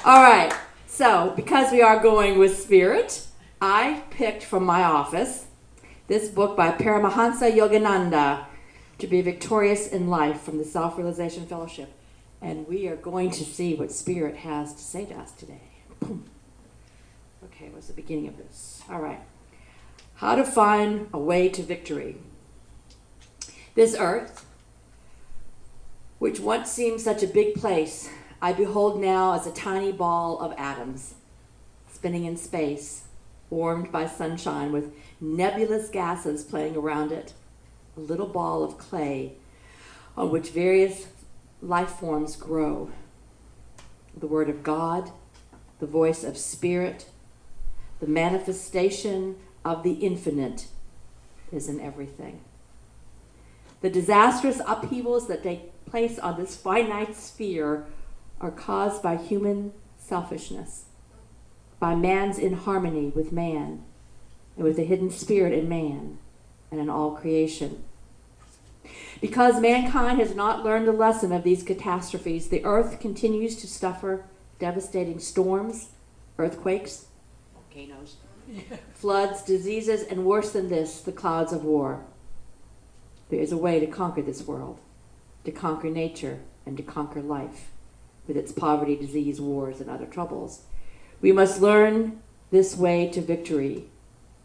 All right. So, because we are going with spirit, I picked from my office this book by Paramahansa Yogananda, To Be Victorious in Life, from the Self-Realization Fellowship. And we are going to see what spirit has to say to us today. Okay, what's the beginning of this? All right. How to find a way to victory. This earth, which once seemed such a big place, I behold now as a tiny ball of atoms, spinning in space, warmed by sunshine with nebulous gases playing around it, a little ball of clay on which various life forms grow. The Word of God, the voice of Spirit, the manifestation of the infinite is in everything. The disastrous upheavals that take place on this finite sphere are caused by human selfishness, by man's inharmony with man, and with the hidden spirit in man and in all creation. Because mankind has not learned the lesson of these catastrophes, the earth continues to suffer devastating storms, earthquakes, volcanoes, floods, diseases, and worse than this, the clouds of war. There is a way to conquer this world, to conquer nature, and to conquer life, with its poverty, disease, wars, and other troubles. We must learn this way to victory.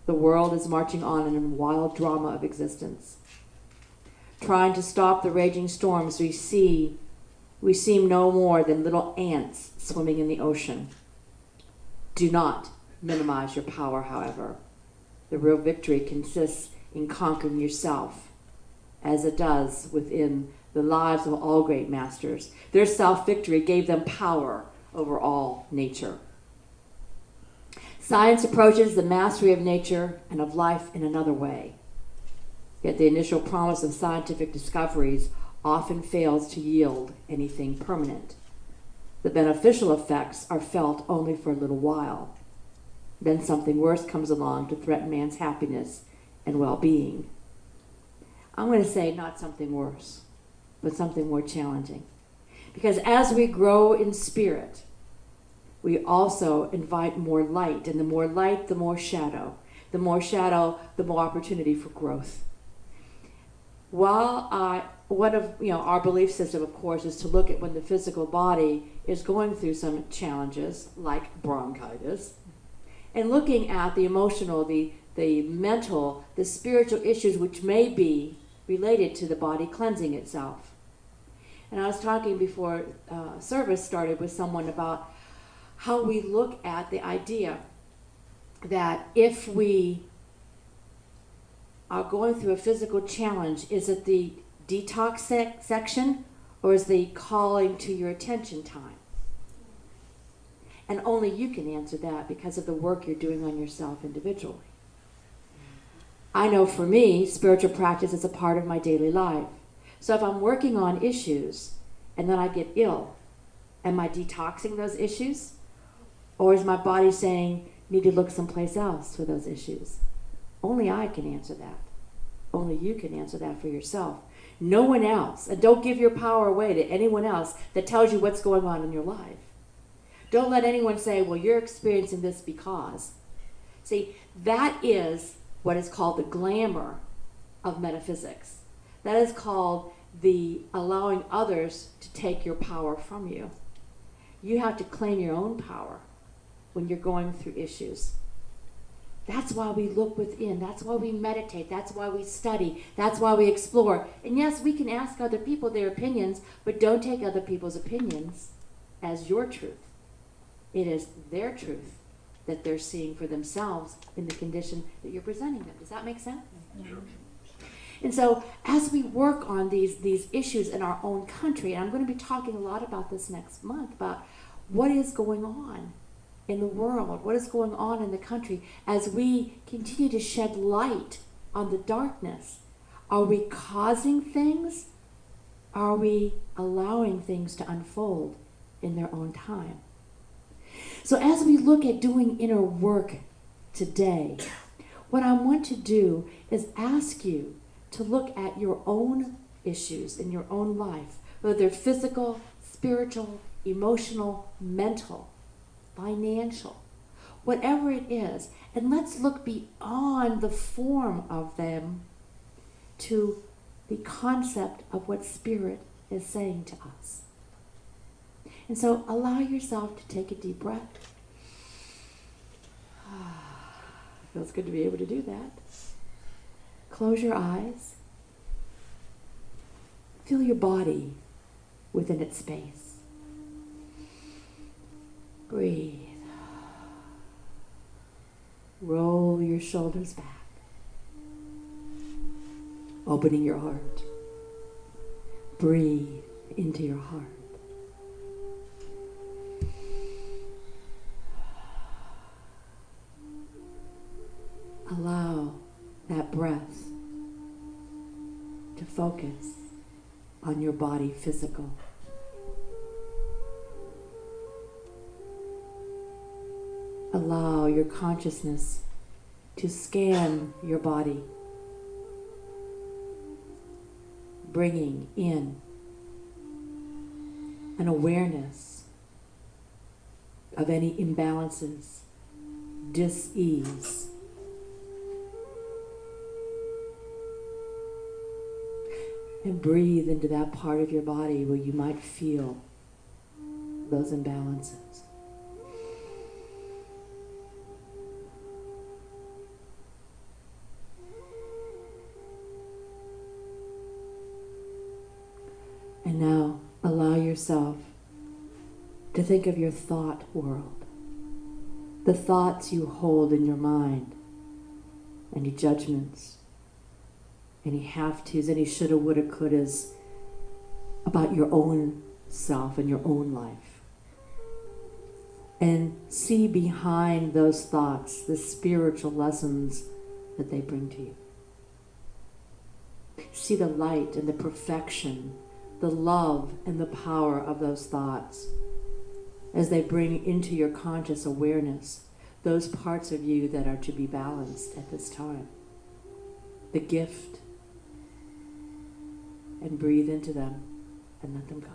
The world is marching on in a wild drama of existence. Trying to stop the raging storms we seem no more than little ants swimming in the ocean. Do not minimize your power, however. The real victory consists in conquering yourself, as it does within the lives of all great masters. Their self-victory gave them power over all nature. Science approaches the mastery of nature and of life in another way. Yet the initial promise of scientific discoveries often fails to yield anything permanent. The beneficial effects are felt only for a little while. Then something worse comes along to threaten man's happiness and well-being. I'm going to say not something worse, but something more challenging. Because as we grow in spirit, we also invite more light, and the more light, the more shadow. The more shadow, the more opportunity for growth. One of our belief system, of course, is to look at when the physical body is going through some challenges, like bronchitis, and looking at the emotional, the mental, the spiritual issues which may be related to the body cleansing itself. And I was talking before service started with someone about how we look at the idea that if we are going through a physical challenge, is it the detox section or is the calling to your attention time? And only you can answer that because of the work you're doing on yourself individually. I know for me, spiritual practice is a part of my daily life. So if I'm working on issues and then I get ill, am I detoxing those issues? Or is my body saying, need to look someplace else for those issues? Only I can answer that. Only you can answer that for yourself. No one else. And don't give your power away to anyone else that tells you what's going on in your life. Don't let anyone say, well, you're experiencing this because. See, that is what is called the glamour of metaphysics. That is called the allowing others to take your power from you. You have to claim your own power when you're going through issues. That's why we look within. That's why we meditate. That's why we study. That's why we explore. And yes, we can ask other people their opinions, but don't take other people's opinions as your truth. It is their truth that they're seeing for themselves in the condition that you're presenting them. Does that make sense? Sure. And so as we work on these issues in our own country, and I'm going to be talking a lot about this next month, about what is going on in the world, what is going on in the country, as we continue to shed light on the darkness. Are we causing things? Are we allowing things to unfold in their own time? So as we look at doing inner work today, what I want to do is ask you to look at your own issues in your own life, whether they're physical, spiritual, emotional, mental, financial, whatever it is. And let's look beyond the form of them to the concept of what Spirit is saying to us. And so allow yourself to take a deep breath. Feels good to be able to do that. Close your eyes. Feel your body within its space. Breathe. Roll your shoulders back. Opening your heart. Breathe into your heart. Allow that breath to focus on your body physical. Allow your consciousness to scan your body, bringing in an awareness of any imbalances, dis-ease. And breathe into that part of your body where you might feel those imbalances. And now allow yourself to think of your thought world, the thoughts you hold in your mind, any judgments, any have-tos, any shoulda, woulda, couldas about your own self and your own life. And see behind those thoughts the spiritual lessons that they bring to you. See the light and the perfection, the love and the power of those thoughts as they bring into your conscious awareness those parts of you that are to be balanced at this time. The gift. And breathe into them and let them go.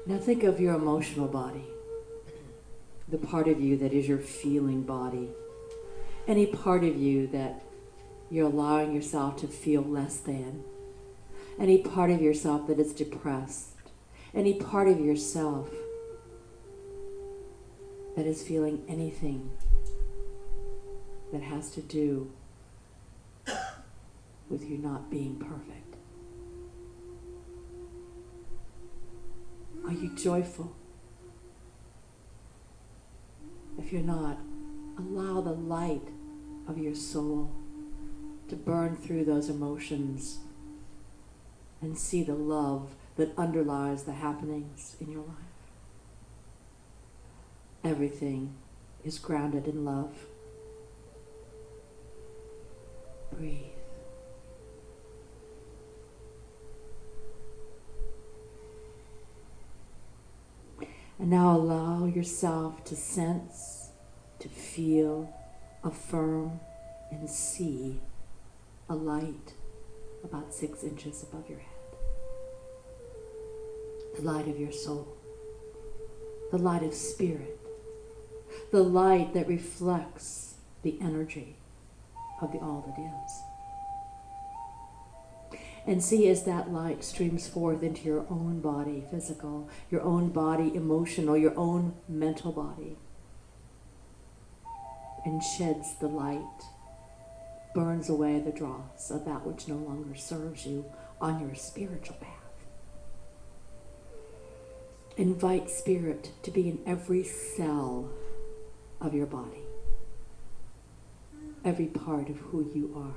Now think of your emotional body, the part of you that is your feeling body, any part of you that you're allowing yourself to feel less than, any part of yourself that is depressed, any part of yourself that is feeling anything that has to do with you not being perfect. Are you joyful? If you're not, allow the light of your soul to burn through those emotions and see the love that underlies the happenings in your life. Everything is grounded in love. Breathe. And now allow yourself to sense, to feel, affirm, and see a light about 6 inches above your head. The light of your soul. The light of spirit. The light that reflects the energy of the all that is. And see as that light streams forth into your own body, physical, your own body, emotional, your own mental body, and sheds the light, burns away the dross of that which no longer serves you on your spiritual path. Invite spirit to be in every cell of your body, every part of who you are.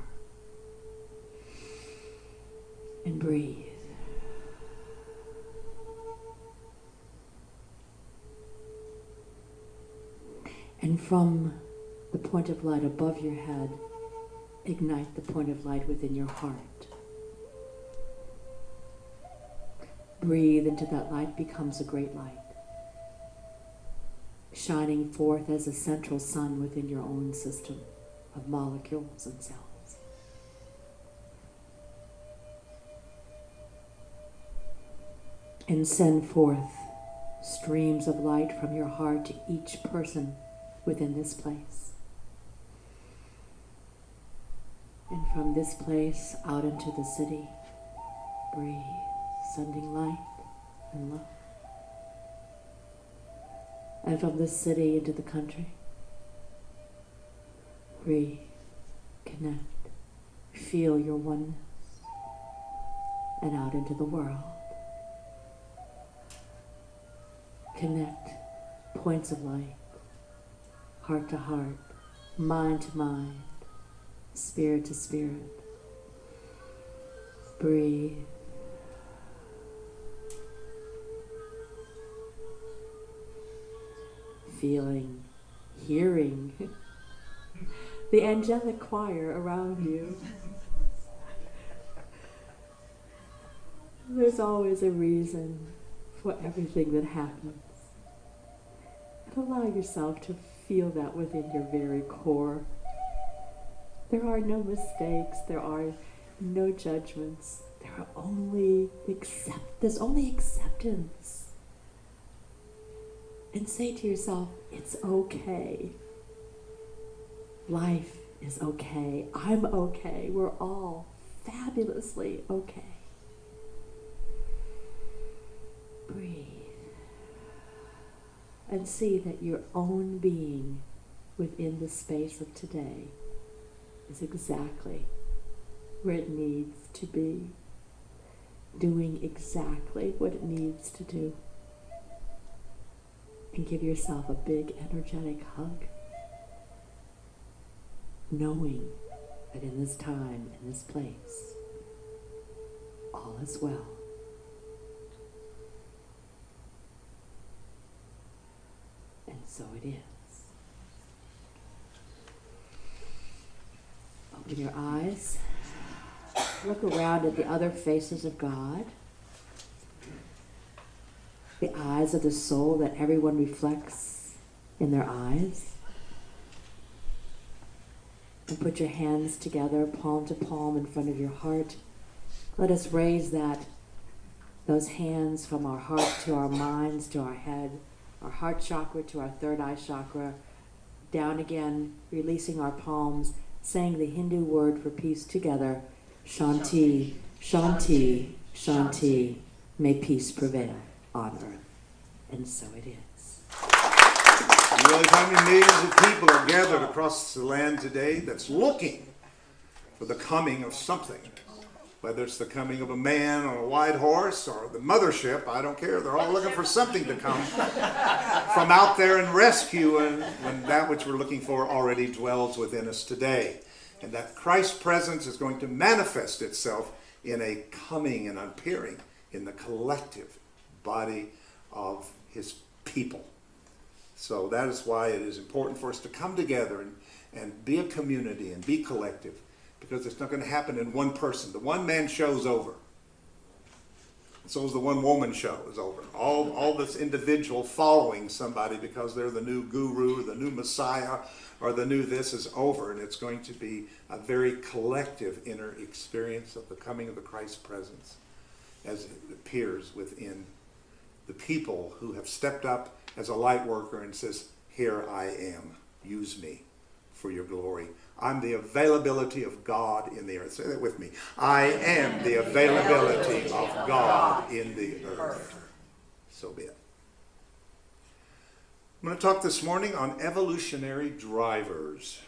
And breathe. And from the point of light above your head, ignite the point of light within your heart. Breathe into that light becomes a great light, shining forth as a central sun within your own system of molecules and cells. and send forth streams of light from your heart to each person within this place. And from this place out into the city, breathe, sending light and love. And from this city into the country, breathe, connect, feel your oneness, and out into the world. Connect points of light, heart to heart, mind to mind, spirit to spirit. Breathe. Feeling, hearing the angelic choir around you. There's always a reason for everything that happens. And allow yourself to feel that within your very core. There are no mistakes, there are no judgments, there's only acceptance. And say to yourself, it's okay. Life is okay. I'm okay. We're all fabulously okay. Breathe. And see that your own being within the space of today is exactly where it needs to be, doing exactly what it needs to do. And give yourself a big energetic hug, knowing that in this time, in this place, all is well. And so it is. Open your eyes. Look around at the other faces of God. The eyes of the soul that everyone reflects in their eyes. And put your hands together, palm to palm in front of your heart. Let us raise those hands from our heart to our minds, to our head, our heart chakra to our third eye chakra, down again, releasing our palms, saying the Hindu word for peace together, Shanti, Shanti, Shanti, may peace prevail on earth. And so it is. You realize how many millions of people are gathered across the land today that's looking for the coming of something. Whether it's the coming of a man on a white horse or the mothership, I don't care. They're all looking for something to come from out there and rescue when that which we're looking for already dwells within us today. And that Christ's presence is going to manifest itself in a coming and appearing in the collective body of his people. So that is why it is important for us to come together and be a community and be collective, because it's not going to happen in one person. The one man show is over. So is the one woman show is over. All this individual following somebody because they're the new guru, the new Messiah, or the new this is over. And it's going to be a very collective inner experience of the coming of the Christ presence as it appears within the people who have stepped up as a light worker and says, here I am, use me for your glory. I'm the availability of God in the earth. Say that with me. I am the availability of God in the earth. So be it. I'm going to talk this morning on evolutionary drivers.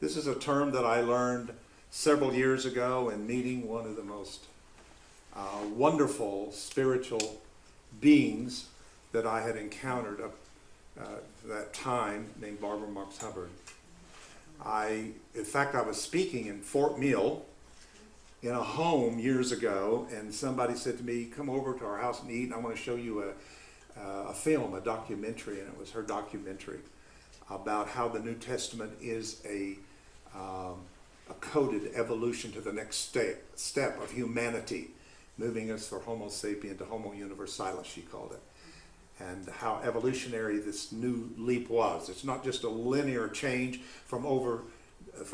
This is a term that I learned several years ago in meeting one of the most wonderful spiritual beings that I had encountered that time, named Barbara Marks Hubbard. In fact, I was speaking in Fort Mill in a home years ago, and somebody said to me, come over to our house and eat, and I want to show you a film, a documentary, and it was her documentary about how the New Testament is a coded evolution to the next step of humanity, moving us from Homo sapien to Homo universalis, she called it. And how evolutionary this new leap was. It's not just a linear change from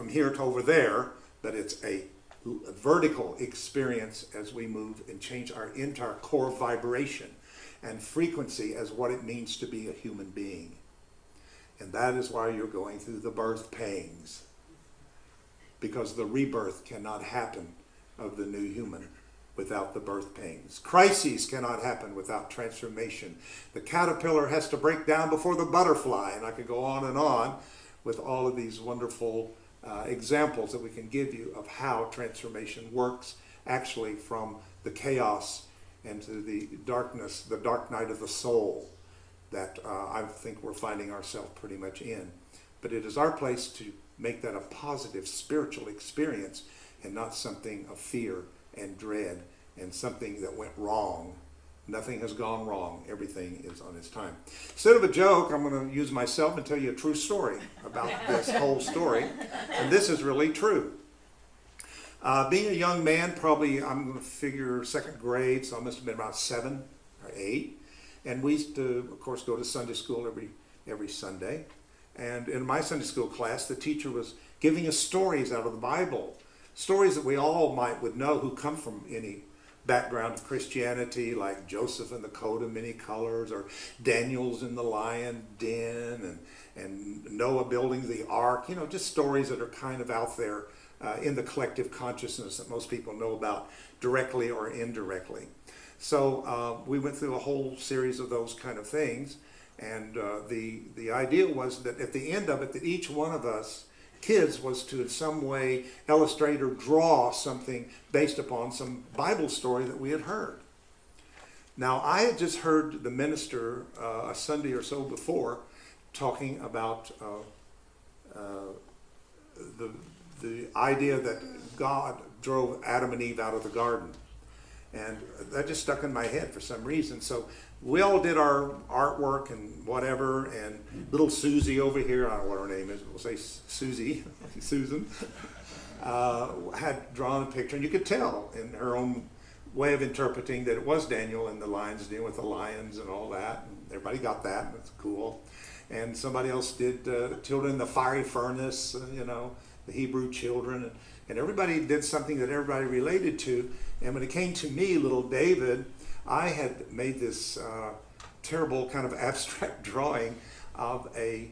here to over there, but it's a vertical experience as we move and change our entire core vibration and frequency as what it means to be a human being. And that is why you're going through the birth pangs, because the rebirth cannot happen of the new human without the birth pangs. Crises cannot happen without transformation. The caterpillar has to break down before the butterfly, and I could go on with all of these wonderful examples that we can give you of how transformation works actually from the chaos and to the darkness, the dark night of the soul that I think we're finding ourselves pretty much in. But it is our place to make that a positive spiritual experience and not something of fear and dread and something that went wrong. Nothing has gone wrong. Everything is on its time. Instead of a joke, I'm going to use myself and tell you a true story about this whole story. And this is really true. Being a young man, probably I'm going to figure second grade, so I must have been about 7 or 8. And we used to, of course, go to Sunday school every Sunday. And in my Sunday school class, the teacher was giving us stories out of the Bible. Stories that we all would know who come from any background of Christianity, like Joseph and the coat of many colors, or Daniel's in the lion den, and Noah building the ark. You know, just stories that are kind of out there in the collective consciousness that most people know about directly or indirectly. So we went through a whole series of those kind of things, and the idea was that at the end of it, that each one of us kids was to in some way illustrate or draw something based upon some Bible story that we had heard. Now, I had just heard the minister a Sunday or so before talking about the idea that God drove Adam and Eve out of the garden. And that just stuck in my head for some reason. So we all did our artwork and whatever, and little Susie over here, I don't know what her name is, we'll say Susie, Susan, had drawn a picture, and you could tell in her own way of interpreting that it was Daniel and the lion's den with the lions and all that, and everybody got that, and it's cool. And somebody else did children in the fiery furnace, you know, the Hebrew children, and everybody did something that everybody related to. And when it came to me, little David, I had made this terrible kind of abstract drawing of a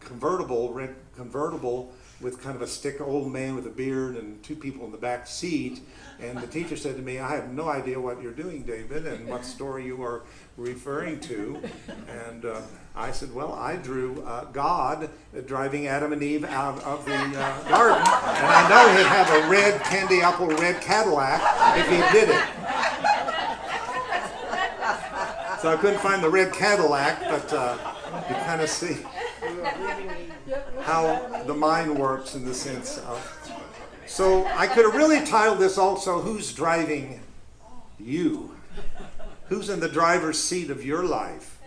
convertible, red convertible, with kind of a stick old man with a beard and 2 people in the back seat. And the teacher said to me, I have no idea what you're doing, David, and what story you are referring to. And I said, well, I drew God driving Adam and Eve out of the garden. And I know he'd have a red candy apple red Cadillac if he did it. So I couldn't find the red Cadillac, but you kind of see how the mind works in the sense of... So I could have really titled this also, Who's Driving You? Who's in the driver's seat of your life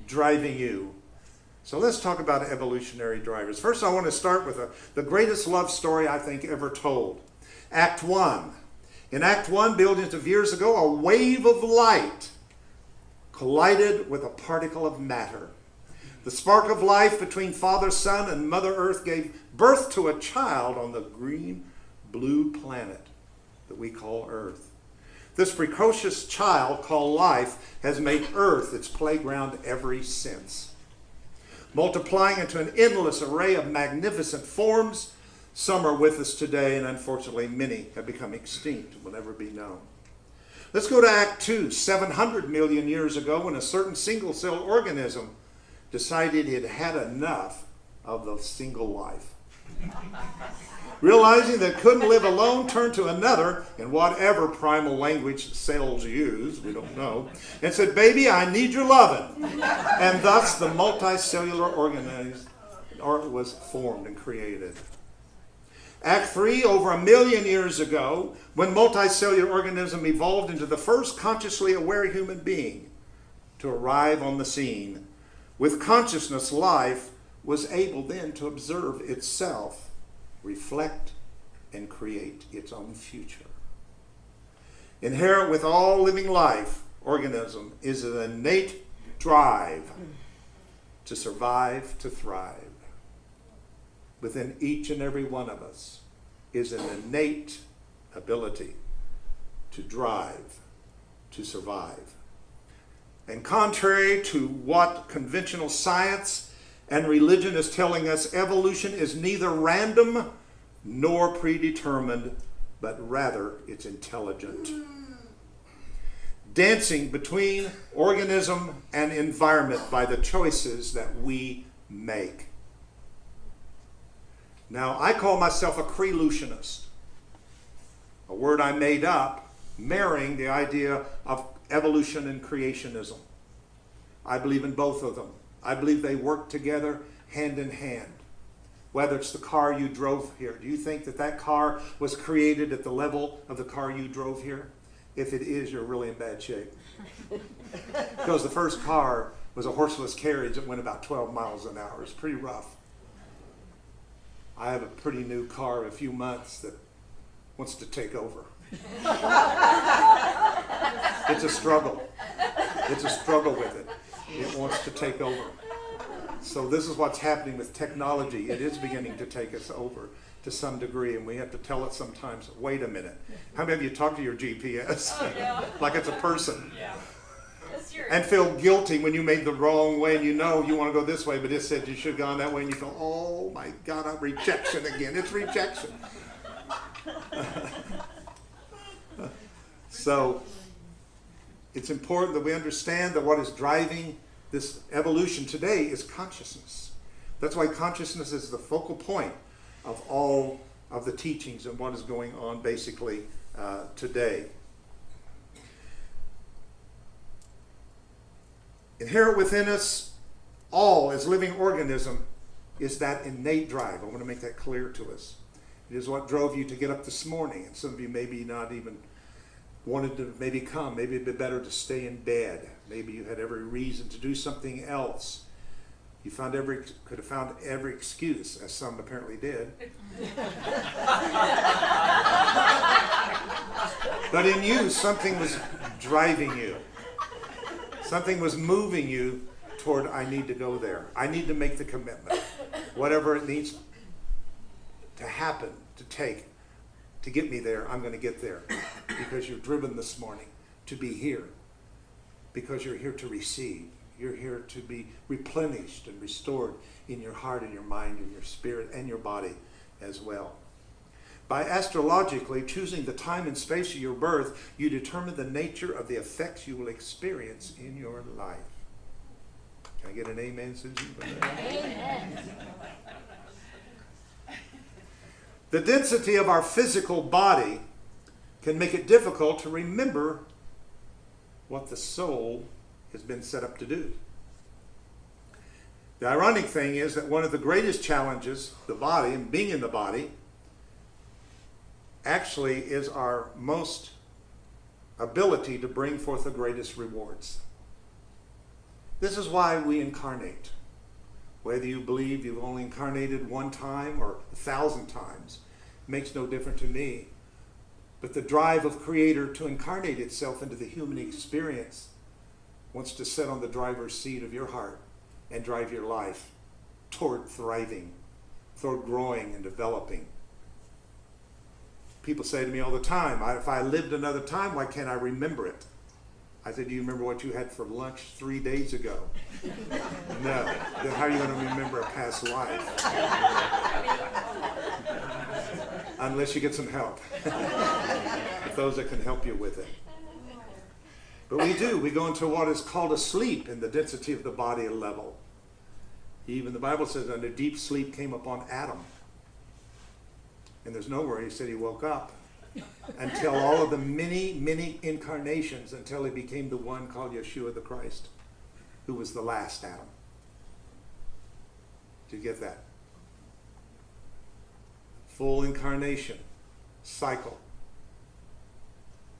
driving you? So let's talk about evolutionary drivers. First, I want to start with the greatest love story I think ever told. Act 1. In Act 1, billions of years ago, a wave of light collided with a particle of matter. The spark of life between Father Sun and Mother Earth gave birth to a child on the green-blue planet that we call Earth. This precocious child called life has made Earth its playground ever since. Multiplying into an endless array of magnificent forms, some are with us today, and unfortunately many have become extinct and will never be known. Let's go to Act 2, 700 million years ago, when a certain single-cell organism decided it had enough of the single life. Realizing that it couldn't live alone, turned to another, in whatever primal language cells use, we don't know, and said, baby, I need your loving. And thus the multicellular organism was formed and created. Act 3, over 1 million years ago, when multicellular organism evolved into the first consciously aware human being to arrive on the scene. With consciousness, life was able then to observe itself, reflect, and create its own future. Inherent with all living life, organism is an innate drive to survive, to thrive. Within each and every one of us, is an innate ability to drive, to survive. And contrary to what conventional science and religion is telling us, evolution is neither random nor predetermined, but rather it's intelligent. Dancing between organism and environment by the choices that we make. Now, I call myself a crelutionist, a word I made up, marrying the idea of evolution and creationism. I believe in both of them. I believe they work together hand in hand. Whether it's the car you drove here, do you think that that car was created at the level of the car you drove here? If it is, you're really in bad shape. Because the first car was a horseless carriage that went about 12 miles an hour. It's pretty rough. I have a pretty new car, a few months, that wants to take over. It's a struggle. It's a struggle with it. It wants to take over. So this is what's happening with technology. It is beginning to take us over to some degree, and we have to tell it sometimes, wait a minute. How many of you talk to your GPS? Oh, yeah. Like it's a person? Yeah. And feel guilty when you made the wrong way, and you know you want to go this way, but it said you should have gone that way, and you feel, oh my God, I'm rejection again. It's rejection. So it's important that we understand that what is driving this evolution today is consciousness. That's why consciousness is the focal point of all of the teachings and what is going on basically today. Inherent within us all as living organism is that innate drive. I want to make that clear to us. It is what drove you to get up this morning. And some of you maybe not even wanted to maybe come. Maybe it'd be better to stay in bed. Maybe you had every reason to do something else. You could have found every excuse, as some apparently did. But in you, something was driving you. Something was moving you toward, I need to go there. I need to make the commitment. Whatever it needs to happen, to take, to get me there, I'm going to get there. Because you're driven this morning to be here. Because you're here to receive. You're here to be replenished and restored in your heart and your mind and your spirit and your body as well. By astrologically choosing the time and space of your birth, you determine the nature of the effects you will experience in your life. Can I get an amen, Susie? Amen. The density of our physical body can make it difficult to remember what the soul has been set up to do. The ironic thing is that one of the greatest challenges, the body and being in the body, actually is our most ability to bring forth the greatest rewards. This is why we incarnate. Whether you believe you've only incarnated one time or 1,000 times, makes no difference to me. But the drive of Creator to incarnate itself into the human experience wants to sit on the driver's seat of your heart and drive your life toward thriving, toward growing and developing. People say to me all the time, if I lived another time, why can't I remember it? I said, do you remember what you had for lunch 3 days ago? No. Then how are you going to remember a past life? Unless you get some help. With those that can help you with it. But we do. We go into what is called a sleep in the density of the body level. Even the Bible says, and a deep sleep came upon Adam. And there's nowhere he said he woke up until all of the many, many incarnations until he became the one called Yeshua the Christ, who was the last Adam. Did you get that? Full incarnation cycle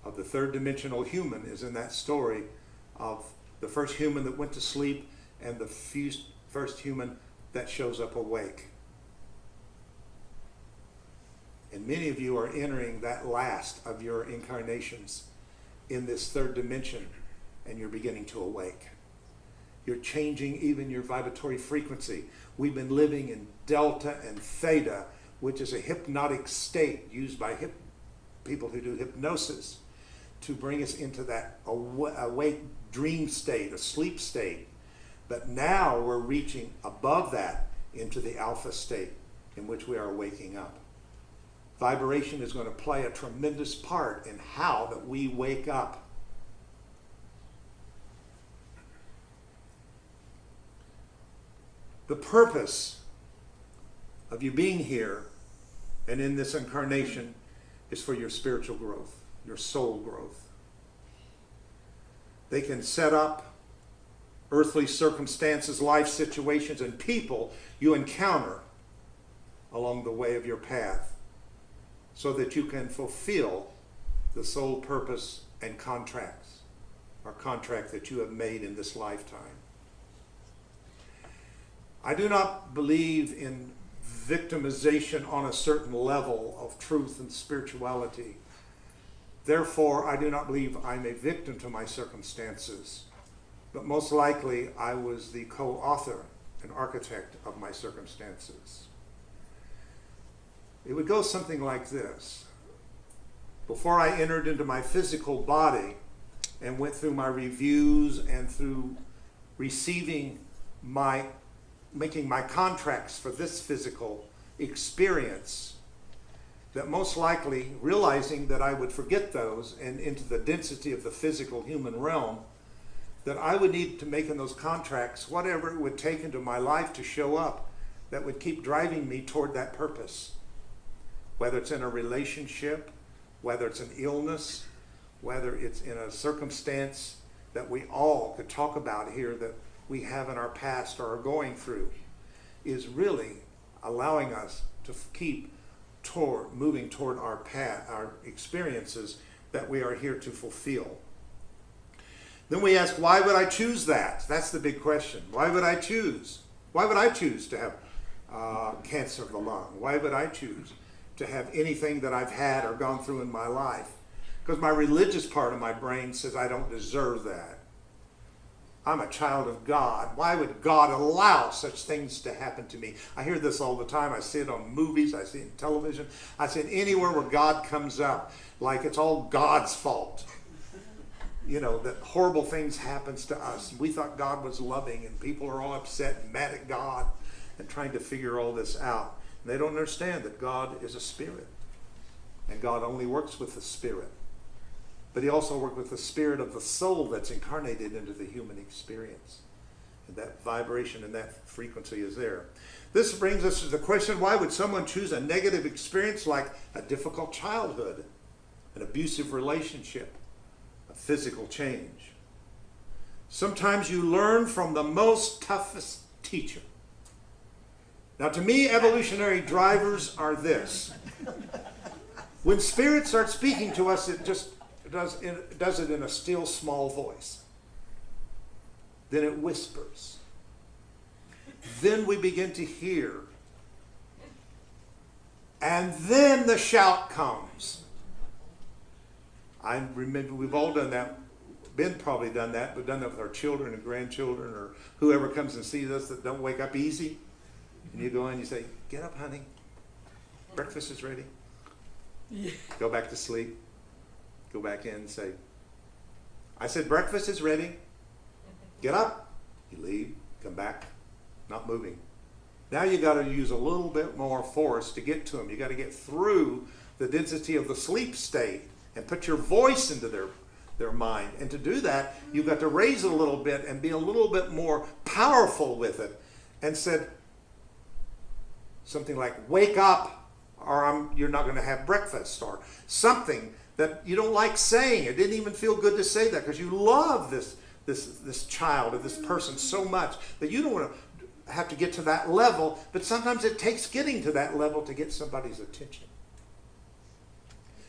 of the third dimensional human is in that story of the first human that went to sleep and the first human that shows up awake. And many of you are entering that last of your incarnations in this third dimension, and you're beginning to awake. You're changing even your vibratory frequency. We've been living in delta and theta, which is a hypnotic state used by people who do hypnosis to bring us into that awake dream state, a sleep state. But now we're reaching above that into the alpha state in which we are waking up. Vibration is going to play a tremendous part in how that we wake up. The purpose of you being here and in this incarnation is for your spiritual growth, your soul growth. They can set up earthly circumstances, life situations, and people you encounter along the way of your path so that you can fulfill the soul purpose and contracts, or contract that you have made in this lifetime. I do not believe in victimization on a certain level of truth and spirituality. Therefore, I do not believe I'm a victim to my circumstances, but most likely I was the co-author and architect of my circumstances. It would go something like this. Before I entered into my physical body and went through my reviews and through making my contracts for this physical experience, that most likely, realizing that I would forget those and into the density of the physical human realm, that I would need to make in those contracts whatever it would take into my life to show up that would keep driving me toward that purpose. Whether it's in a relationship, whether it's an illness, whether it's in a circumstance that we all could talk about here that we have in our past or are going through, is really allowing us to keep moving toward our path, our experiences that we are here to fulfill. Then we ask, why would I choose that? That's the big question. Why would I choose? Why would I choose to have cancer of the lung? Why would I choose to have anything that I've had or gone through in my life? Because my religious part of my brain says I don't deserve that. I'm a child of God. Why would God allow such things to happen to me? I hear this all the time. I see it on movies. I see it in television. I see it anywhere where God comes up, like it's all God's fault. You know, that horrible things happens to us. We thought God was loving, and people are all upset and mad at God and trying to figure all this out. And they don't understand that God is a spirit, and God only works with the spirit. But he also worked with the spirit of the soul that's incarnated into the human experience. And that vibration and that frequency is there. This brings us to the question, why would someone choose a negative experience like a difficult childhood, an abusive relationship, a physical change? Sometimes you learn from the most toughest teacher. Now, to me, evolutionary drivers are this. When spirit starts speaking to us, it just does it in a still small voice. Then it whispers. Then we begin to hear. And then the shout comes. I remember we've all done that. Ben probably done that. We've done that with our children and grandchildren or whoever comes and sees us that don't wake up easy. And you go in and you say, get up, honey. Breakfast is ready. Yeah. Go back to sleep. Go back in and say, I said breakfast is ready. Get up. You leave, come back, not moving. Now you got to use a little bit more force to get to them. You got to get through the density of the sleep state and put your voice into their mind. And to do that, you've got to raise it a little bit and be a little bit more powerful with it. And said something like, wake up, or you're not going to have breakfast, or something that you don't like saying. It didn't even feel good to say that because you love this child or this person so much that you don't want to have to get to that level, but sometimes it takes getting to that level to get somebody's attention.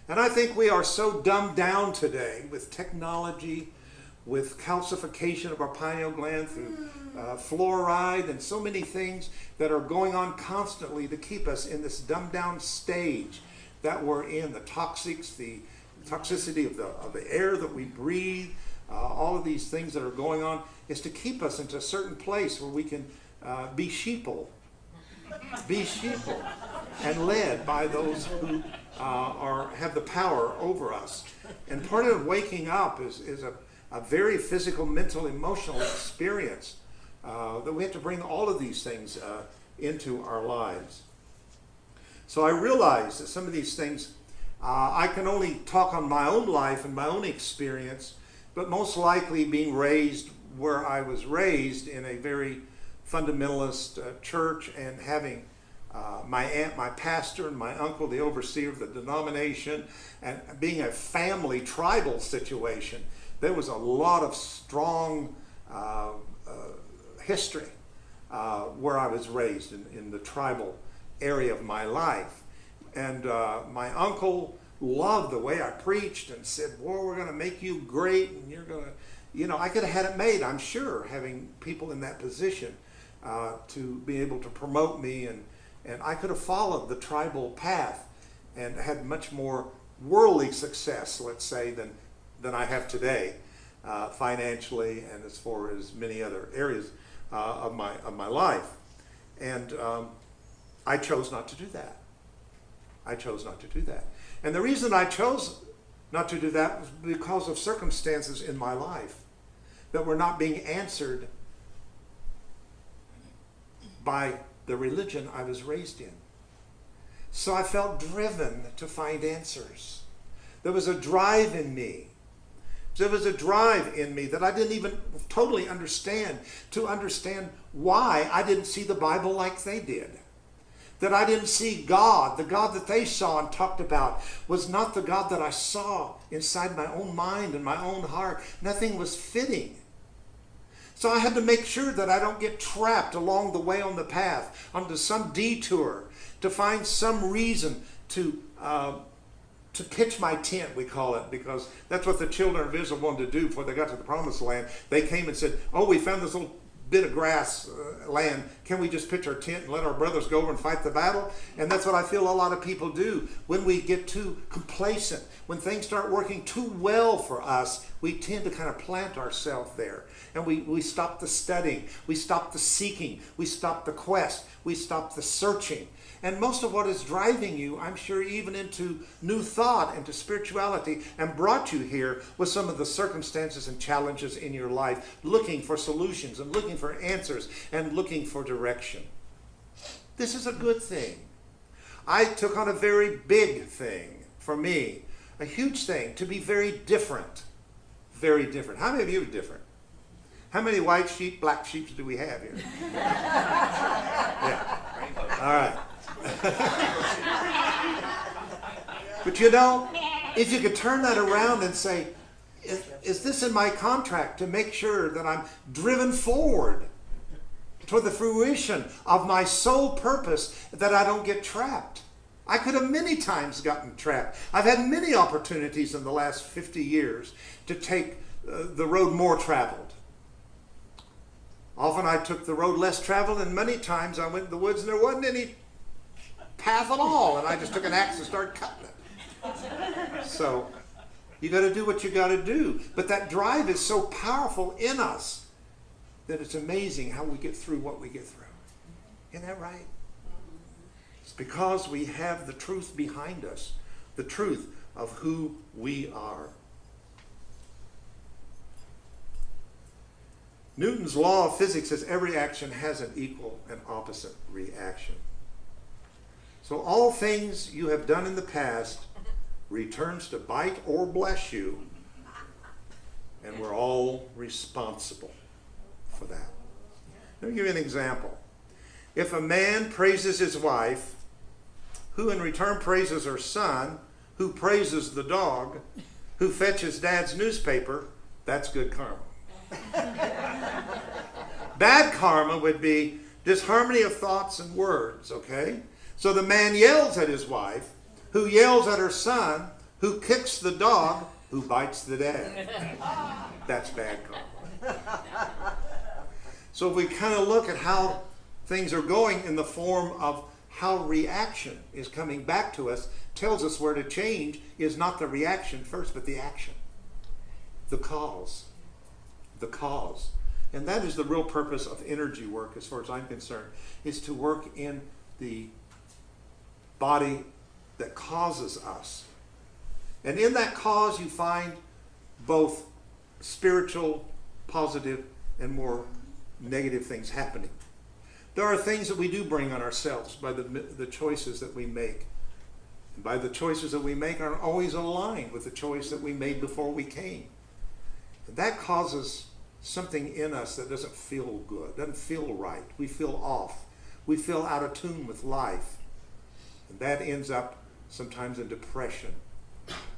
And I think we are so dumbed down today with technology, with calcification of our pineal gland through fluoride and so many things that are going on constantly to keep us in this dumbed down stage that we're in, the toxics, the toxicity of the air that we breathe, all of these things that are going on, is to keep us into a certain place where we can be sheeple Be sheeple and led by those who have the power over us. And part of waking up is a very physical, mental, emotional experience that we have to bring all of these things into our lives. So I realize that some of these things, I can only talk on my own life and my own experience, but most likely being raised where I was raised in a very fundamentalist church, and having my aunt, my pastor, and my uncle, the overseer of the denomination, and being a family tribal situation, there was a lot of strong history where I was raised in the tribal area of my life. And my uncle loved the way I preached and said, boy, we're going to make you great, and you're going to, you know, I could have had it made, I'm sure, having people in that position to be able to promote me, and I could have followed the tribal path and had much more worldly success, let's say, than I have today, financially and as far as many other areas of my life. And I chose not to do that. I chose not to do that. And the reason I chose not to do that was because of circumstances in my life that were not being answered by the religion I was raised in. So I felt driven to find answers. There was a drive in me. There was a drive in me that I didn't even totally understand, to understand why I didn't see the Bible like they did. That I didn't see God, the God that they saw and talked about, was not the God that I saw inside my own mind and my own heart. Nothing was fitting. So I had to make sure that I don't get trapped along the way on the path, onto some detour, to find some reason to pitch my tent, we call it, because that's what the children of Israel wanted to do before they got to the promised land. They came and said, oh, we found this little bit of grass land. Can we just pitch our tent and let our brothers go over and fight the battle? And that's what I feel a lot of people do. When we get too complacent, when things start working too well for us, we tend to kind of plant ourselves there. And we stop the studying, we stop the seeking, we stop the quest, we stop the searching. And most of what is driving you, I'm sure, even into new thought, into spirituality, and brought you here with some of the circumstances and challenges in your life, looking for solutions and looking for answers and looking for direction. This is a good thing. I took on a very big thing for me, a huge thing, to be very different. Very different. How many of you are different? How many white sheep, black sheep do we have here? Yeah. All right. But you know, if you could turn that around and say, is this in my contract to make sure that I'm driven forward toward the fruition of my sole purpose, that I don't get trapped? I could have many times gotten trapped. I've had many opportunities in the last 50 years to take the road more traveled. Often I took the road less traveled, and many times I went in the woods and there wasn't any path at all, and I just took an axe and started cutting it. So you got to do what you got to do. But that drive is so powerful in us that it's amazing how we get through what we get through. Isn't that right? It's because we have the truth behind us, the truth of who we are. Newton's law of physics says every action has an equal and opposite reaction. So all things you have done in the past returns to bite or bless you, and we're all responsible for that. Let me give you an example. If a man praises his wife, who in return praises her son, who praises the dog, who fetches dad's newspaper, that's good karma. Bad karma would be disharmony of thoughts and words, okay? So the man yells at his wife, who yells at her son, who kicks the dog, who bites the dad. That's bad karma. So if we kind of look at how things are going in the form of how reaction is coming back to us, tells us where to change is not the reaction first, but the action. The cause. The cause. And that is the real purpose of energy work, as far as I'm concerned, is to work in the body that causes us. And in that cause you find both spiritual, positive, and more negative things happening. There are things that we do bring on ourselves by the choices that we make. And by the choices that we make aren't always aligned with the choice that we made before we came. And that causes something in us that doesn't feel good, doesn't feel right. We feel off. We feel out of tune with life. And that ends up sometimes in depression,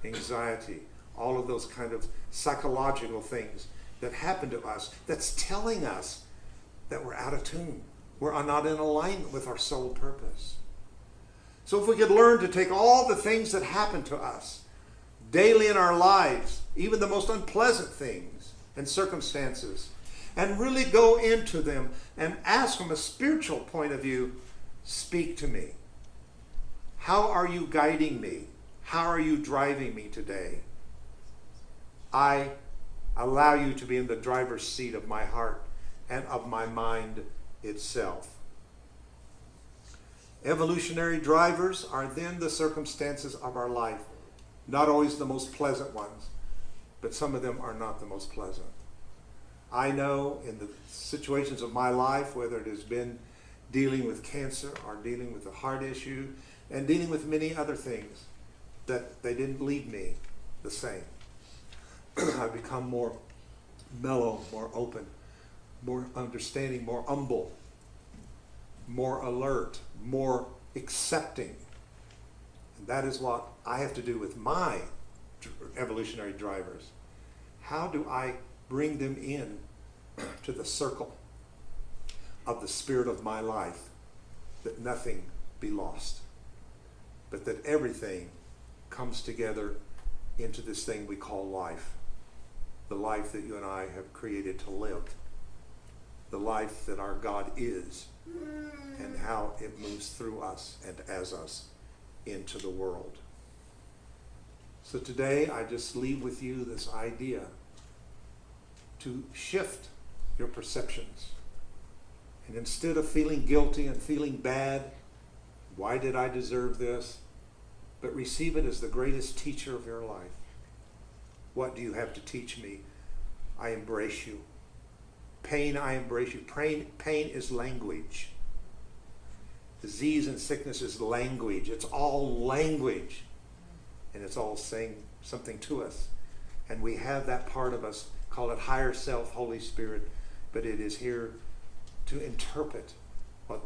anxiety, all of those kind of psychological things that happen to us that's telling us that we're out of tune. We're not in alignment with our soul purpose. So if we could learn to take all the things that happen to us daily in our lives, even the most unpleasant things and circumstances, and really go into them and ask from a spiritual point of view, speak to me. How are you guiding me? How are you driving me today? I allow you to be in the driver's seat of my heart and of my mind itself. Evolutionary drivers are then the circumstances of our life. Not always the most pleasant ones, but some of them are not the most pleasant. I know in the situations of my life, whether it has been dealing with cancer or dealing with a heart issue and dealing with many other things, that they didn't leave me the same. I've become more mellow, more open, more understanding, more humble, more alert, more accepting. And that is what I have to do with my evolutionary drivers. How do I bring them in to the circle of the spirit of my life, that nothing be lost, but that everything comes together into this thing we call life, the life that you and I have created to live, the life that our God is, and how it moves through us and as us into the world. So today I just leave with you this idea to shift your perceptions. And instead of feeling guilty and feeling bad, why did I deserve this? But receive it as the greatest teacher of your life. What do you have to teach me? I embrace you. Pain, I embrace you. Pain is language. Disease and sickness is language. It's all language. And it's all saying something to us. And we have that part of us, call it higher self, Holy Spirit, but it is here to interpret what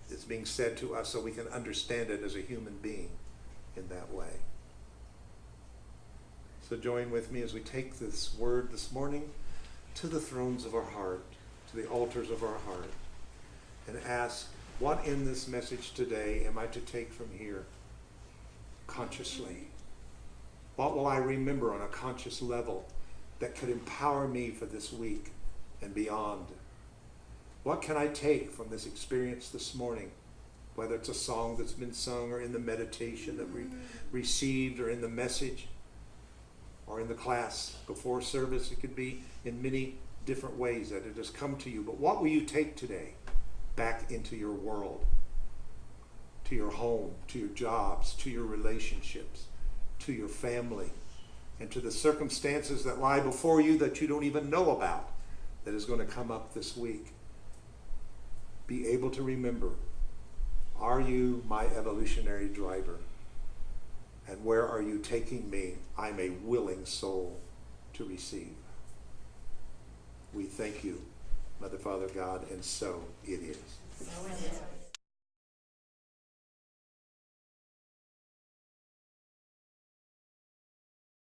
is being said to us so we can understand it as a human being in that way. So join with me as we take this word this morning to the thrones of our heart, to the altars of our heart, and ask, what in this message today am I to take from here consciously? What will I remember on a conscious level that could empower me for this week and beyond? What can I take from this experience this morning, whether it's a song that's been sung or in the meditation that we received or in the message or in the class before service? It could be in many different ways that it has come to you. But what will you take today back into your world, to your home, to your jobs, to your relationships, to your family, and to the circumstances that lie before you that you don't even know about that is going to come up this week? Be able to remember, are you my evolutionary driver? And where are you taking me? I'm a willing soul to receive. We thank you, Mother, Father, God, and so it is.